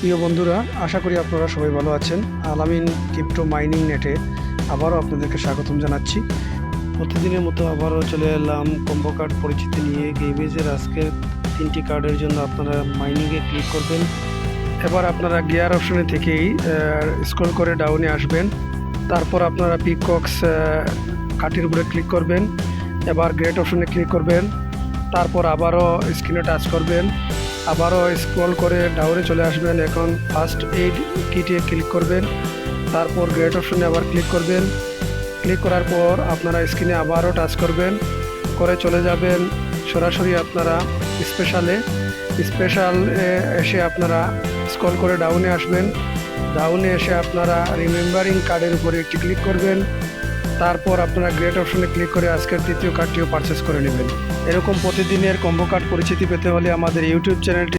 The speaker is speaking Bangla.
প্রিয় বন্ধুরা, আশা করি আপনারা সবাই ভালো আছেন। আলামিন ক্রিপ্টো মাইনিং নেটে আবারও আপনাদেরকে স্বাগতম জানাচ্ছি। প্রতিদিনের মতো আবারও চলে এলাম কম্বো কার্ড পরিচিতি নিয়ে। গেমিজের আজকে 3টি কার্ডের জন্য আপনারা মাইনিংয়ে ক্লিক করবেন। এবার আপনারা গিয়ার অপশনে থেকেই স্ক্রল করে ডাউনে আসবেন। তারপর আপনারা পিকক্স কার্ডটির উপরে ক্লিক করবেন। এবার গ্রেট অপশনে ক্লিক করবেন। তারপর আবারও স্ক্রিনে টাচ করবেন। আবারও স্ক্রল করে ডাউনে চলে আসবেন। এখন ফার্স্ট এইড কিটে ক্লিক করবেন। তারপর গ্রেট অপশনে আবার ক্লিক করবেন। ক্লিক করার পর আপনারা স্ক্রিনে আবারও টাচ করবেন, করে চলে যাবেন সরাসরি আপনারা স্পেশাল এসে আপনারা স্ক্রল করে ডাউনে আসবেন। ডাউনে এসে আপনারা রিমেম্বারিং কার্ডের উপরে একটি ক্লিক করবেন। তারপর আপনারা গ্রেট অপশনে ক্লিক করে আজকের তৃতীয় কার্ডটিও পারচেস করে নেবেন। এরকম প্রতিদিনের কম্বো কার্ড পরিচিতি পেতে হলে আমাদের ইউটিউব চ্যানেলটি